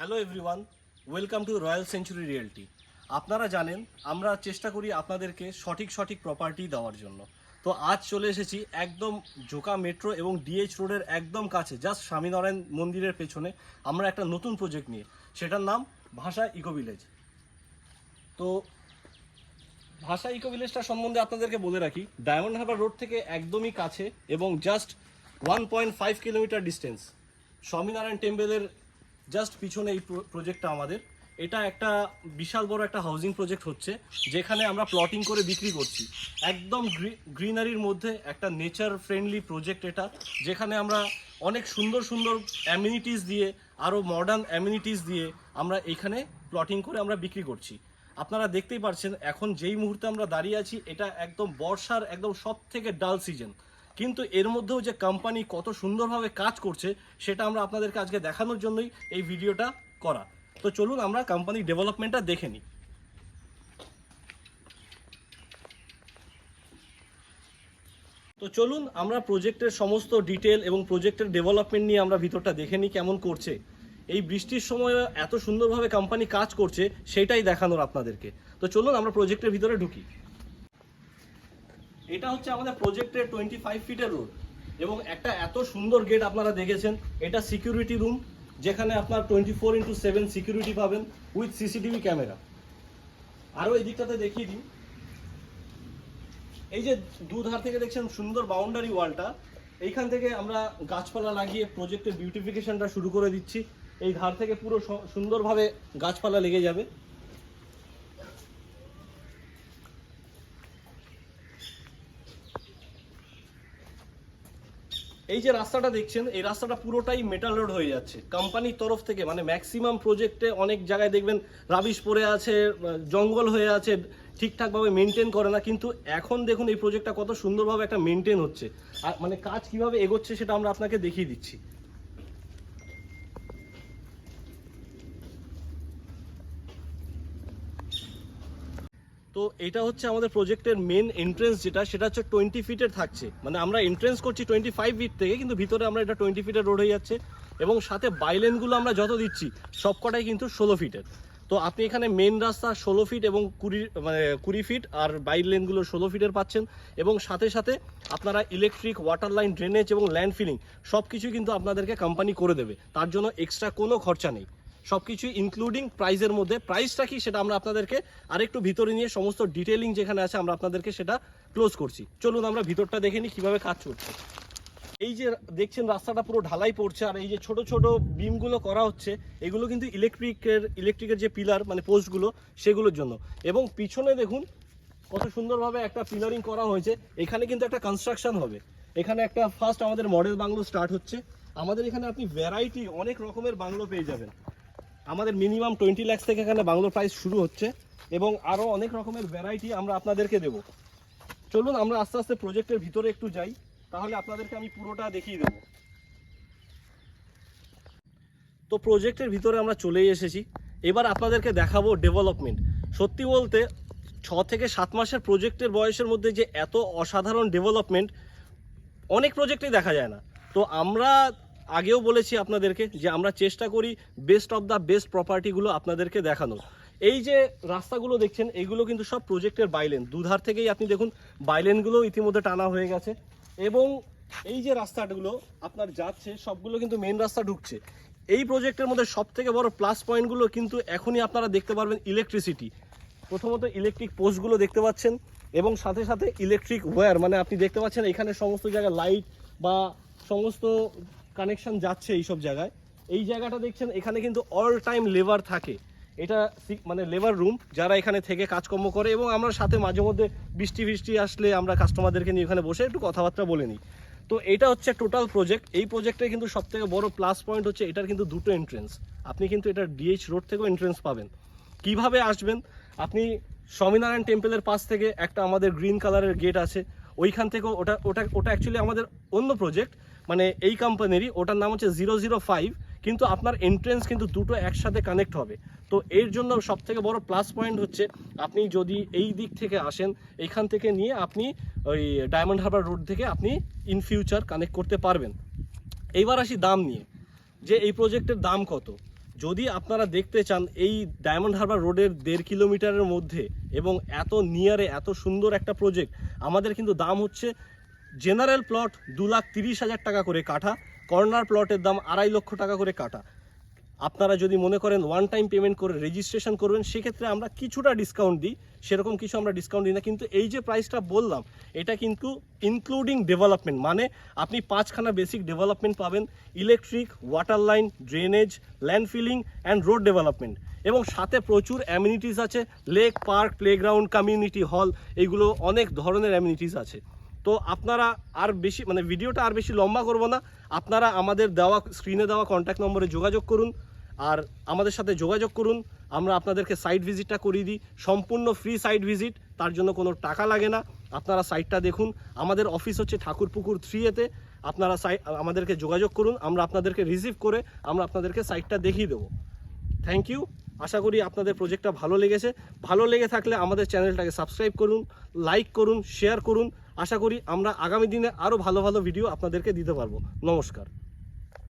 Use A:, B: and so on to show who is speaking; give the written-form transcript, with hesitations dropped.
A: Hello everyone, welcome to royal century realty. আপনারা জানেন আমরা চেষ্টা করি আপনাদেরকে সঠিক প্রপার্টি দেওয়ার জন্য। তো আজ চলে এসেছি একদম জোকা মেট্রো এবং ডিএইচ রোডের একদম কাছে, জাস্ট স্বামীনারায়ণ মন্দিরের পেছনে আমরা একটা নতুন প্রজেক্ট নিয়ে, সেটার নাম ভাষা ইকো ভিলেজ। তো ভাষা ইকো ভিলেজটা সম্বন্ধে আপনাদেরকে বলে রাখি, ডায়মন্ড হারবার রোড থেকে একদমই কাছে এবং জাস্ট 1.5 কিলোমিটার ডিস্টেন্স। স্বামীনারায়ণ টেম্পলের জাস্ট পিছনে এই প্রজেক্টটা আমাদের। এটা একটা বিশাল বড় একটা হাউজিং প্রজেক্ট হচ্ছে, যেখানে আমরা প্লটিং করে বিক্রি করছি। একদম গ্রিনারির মধ্যে একটা নেচার ফ্রেন্ডলি প্রজেক্ট এটা, যেখানে আমরা অনেক সুন্দর সুন্দর অ্যামিনিটিস দিয়ে, আরও মডার্ন অ্যামিনিটিস দিয়ে আমরা এখানে প্লটিং করে আমরা বিক্রি করছি। আপনারা দেখতেই পাচ্ছেন এখন যেই মুহূর্তে আমরা দাঁড়িয়ে আছি, এটা একদম বর্ষার একদম সব থেকে ডাল সিজন, কিন্তু এর মধ্যেও যে কোম্পানি কত সুন্দরভাবে কাজ করছে সেটা আমরা আপনাদেরকে আজকে দেখানোর জন্যই এই ভিডিওটা করা। তো চলুন আমরা কোম্পানির ডেভেলপমেন্টটা দেখে নিই। তো চলুন আমরা প্রজেক্টের সমস্ত ডিটেল এবং প্রজেক্টের ডেভেলপমেন্ট নিয়ে আমরা ভিতরটা দেখে নিই কেমন করছে। এই বৃষ্টির সময় এত সুন্দরভাবে কোম্পানি কাজ করছে সেটাই দেখানোর আপনাদেরকে। তো চলুন আমরা প্রজেক্টের ভিতরে ঢুকি। এটা হচ্ছে আমাদের প্রজেক্টের 25 ফিটের রোড এবং একটা এত সুন্দর গেট আপনারা দেখেছেন। এটা সিকিউরিটি রুম, যেখানে আপনার 24x7 সিকিউরিটি পাবেন উইথ সিসিটিভি ক্যামেরা। আরও এই দিকটাতে দেখিয়ে দিই, এই যে দুধার থেকে দেখছেন সুন্দর বাউন্ডারি ওয়ালটা, এইখান থেকে আমরা গাছপালা লাগিয়ে প্রজেক্টের বিউটিফিকেশনটা শুরু করে দিচ্ছি। এই ধার থেকে পুরো সুন্দরভাবে গাছপালা লেগে যাবে। এই যে রাস্তাটা দেখছেন, এই রাস্তাটা পুরোটাই মেটাল রোড হয়ে যাচ্ছে কোম্পানির তরফ থেকে। মানে ম্যাক্সিমাম প্রজেক্টে অনেক জায়গায় দেখবেন রাবিশ পড়ে আছে, জঙ্গল হয়ে আছে, ঠিকঠাকভাবে মেনটেন করে না, কিন্তু এখন দেখুন এই প্রজেক্টটা কত সুন্দরভাবে একটা মেনটেন হচ্ছে। আর মানে কাজ কিভাবে এগোচ্ছে সেটা আমরা আপনাকে দেখিয়ে দিচ্ছি। তো এটা হচ্ছে আমাদের প্রজেক্টের মেন এন্ট্রেন্স, সেটা হচ্ছে 20 ফিটের থাকছে। মানে আমরা এন্ট্রেন্স করছি 25 ফিট থেকে, কিন্তু ভিতরে আমরা এটা 20 ফিটের রোড হয়ে যাচ্ছে। এবং সাথে বাইলেনগুলো আমরা যত দিচ্ছি সবকটাই কিন্তু 16 ফিটের। তো আপনি এখানে মেন রাস্তা 16 ফিট এবং 20 ফিট, আর বাইলেনগুলো 16 ফিটের পাচ্ছেন। এবং সাথে সাথে আপনারা ইলেকট্রিক, ওয়াটার লাইন, ড্রেনেজ এবং ল্যান্ড ফিলিং সব কিছুই কিন্তু আপনাদেরকে কোম্পানি করে দেবে। তার জন্য এক্সট্রা কোনো খরচা নেই, সব কিছুই ইনক্লুডিং প্রাইজের মধ্যে। প্রাইসটা কি সেটা আমরা আপনাদেরকে আরেকটু ভিতরে নিয়ে সমস্ত ডিটেলিং যেখানে আছে আমরা আপনাদেরকে সেটা ক্লোজ করছি। চলুন আমরা ভিতরটা দেখে নিই কীভাবে কাজ করছে। এই যে দেখছেন রাস্তাটা পুরো ঢালাই পড়ছে, আর এই যে ছোট ছোট বিমগুলো করা হচ্ছে, এগুলো কিন্তু ইলেকট্রিকের যে পিলার মানে পোস্টগুলো সেগুলোর জন্য। এবং পিছনে দেখুন কত সুন্দরভাবে একটা পিলারিং করা হয়েছে। এখানে কিন্তু একটা কনস্ট্রাকশন হবে। এখানে একটা ফার্স্ট আমাদের মডেল বাংলো স্টার্ট হচ্ছে। আমাদের এখানে আপনি ভ্যারাইটি অনেক রকমের বাংলো পেয়ে যাবেন। আমাদের মিনিমাম 20 লাখ থেকে এখানে বাংলোর প্রাইস শুরু হচ্ছে, এবং আরও অনেক রকমের ভ্যারাইটি আমরা আপনাদেরকে দেব। চলুন আমরা আস্তে আস্তে প্রজেক্টের ভিতরে একটু যাই, তাহলে আপনাদেরকে আমি পুরোটা দেখিয়ে দেব। তো প্রজেক্টের ভিতরে আমরা চলেই এসেছি। এবার আপনাদেরকে দেখাবো ডেভেলপমেন্ট। সত্যি বলতে 6 থেকে 7 মাসের প্রজেক্টের বয়সের মধ্যে যে এত অসাধারণ ডেভেলপমেন্ট অনেক প্রজেক্টেই দেখা যায় না। তো আমরা আগেও বলেছি আপনাদেরকে যে আমরা চেষ্টা করি বেস্ট অফ দ্য বেস্ট প্রপার্টিগুলো আপনাদেরকে দেখানো। এই যে রাস্তাগুলো দেখছেন এগুলো কিন্তু সব প্রজেক্টের বাইলেন, দুধার থেকেই আপনি দেখুন বাইলেনগুলো ইতিমধ্যে টানা হয়ে গেছে। এবং এই যে রাস্তাগুলো আপনার যাচ্ছে সবগুলো কিন্তু মেন রাস্তা ঢুকছে। এই প্রজেক্টের মধ্যে সব থেকে বড় প্লাস পয়েন্টগুলো কিন্তু এখনই আপনারা দেখতে পারবেন ইলেকট্রিসিটি। প্রথমত ইলেকট্রিক পোস্টগুলো দেখতে পাচ্ছেন, এবং সাথে সাথে ইলেকট্রিক ওয়্যার, মানে আপনি দেখতে পাচ্ছেন এখানে সমস্ত জায়গায় লাইট বা সমস্ত কানেকশন যাচ্ছে এইসব জায়গায়। এই জায়গাটা দেখছেন এখানে কিন্তু অল টাইম লেবার থাকে। এটা মানে লেবার রুম, যারা এখানে থেকে কাজকর্ম করে। এবং আমরা সাথে মাঝে মধ্যে বৃষ্টি আসলে আমরা কাস্টমারদেরকে নিয়ে এখানে বসে একটু কথাবার্তা বলে নিই। তো এটা হচ্ছে টোটাল প্রজেক্ট। এই প্রজেক্টে কিন্তু সবথেকে বড় প্লাস পয়েন্ট হচ্ছে এটার কিন্তু দুটো এন্ট্রেন্স। আপনি কিন্তু এটা ডিএইচ রোড থেকেও এন্ট্রেন্স পাবেন। কিভাবে আসবেন? আপনি স্বামীনারায়ণ টেম্পলের পাশ থেকে একটা আমাদের গ্রিন কালারের গেট আছে, ওইখান থেকেও ওটা অ্যাকচুয়ালি আমাদের অন্য প্রজেক্ট, মানে এই কোম্পানিরই, ওটার নাম হচ্ছে 005, কিন্তু আপনার এন্ট্রেন্স কিন্তু দুটো একসাথে কানেক্ট হবে। তো এর জন্য সবথেকে বড় প্লাস পয়েন্ট হচ্ছে আপনি যদি এই দিক থেকে আসেন, এইখান থেকে নিয়ে আপনি ওই ডায়মন্ড হারবার রোড থেকে আপনি ইন ফিউচার কানেক্ট করতে পারবেন। এইবার আসি দাম নিয়ে, যে এই প্রজেক্টের দাম কত। যদি আপনারা দেখতে চান এই ডায়মন্ড হারবার রোডের 1.5 কিলোমিটারের মধ্যে এবং এত নিয়ারে এত সুন্দর একটা প্রজেক্ট, আমাদের কিন্তু দাম হচ্ছে জেনারেল প্লট 2,30,000 টাকা করে কাঠা, কর্নার প্লটের দাম 2.5 লক্ষ টাকা করে কাঠা। আপনারা যদি মনে করেন ওয়ান টাইম পেমেন্ট করে রেজিস্ট্রেশন করবেন, সেক্ষেত্রে আমরা কিছুটা ডিসকাউন্ট দিই, সেরকম কিছু আমরা ডিসকাউন্ট দিই না। কিন্তু এই যে প্রাইসটা বললাম, এটা কিন্তু ইনক্লুডিং ডেভেলপমেন্ট, মানে আপনি 5খানা বেসিক ডেভেলপমেন্ট পাবেন, electric, water line, drainage, land filling and road development, এবং সাথে প্রচুর অ্যামিনিটিস আছে, lake, park, playground, community hall, এইগুলো অনেক ধরনের অ্যামিনিটিস আছে। তো আপনারা আর বেশি মানে ভিডিওটা আর বেশি লম্বা করব না, আপনারা আমাদের দেওয়া স্ক্রিনে দেওয়া কন্ট্যাক্ট নম্বরে যোগাযোগ করুন আর আমাদের সাথে যোগাযোগ করুন। আমরা আপনাদেরকে সাইট ভিজিটটা করিয়ে দিই, সম্পূর্ণ ফ্রি সাইট ভিজিট, তার জন্য কোনো টাকা লাগে না। আপনারা সাইটটা দেখুন। আমাদের অফিস হচ্ছে ঠাকুরপুকুর 3A-তে। আপনারা আমাদেরকে যোগাযোগ করুন, আমরা আপনাদেরকে রিসিভ করে আমরা আপনাদেরকে সাইটটা দেখিয়ে দেবো। Thank you. আশা করি আপনাদের প্রজেক্টটা ভালো লেগেছে। ভালো লেগে থাকলে আমাদের চ্যানেলটাকে সাবস্ক্রাইব করুন, লাইক করুন, শেয়ার করুন। আশা করি আমরা আগামী দিনে আরও ভালো ভালো ভিডিও আপনাদেরকে দিতে পারবো। নমস্কার।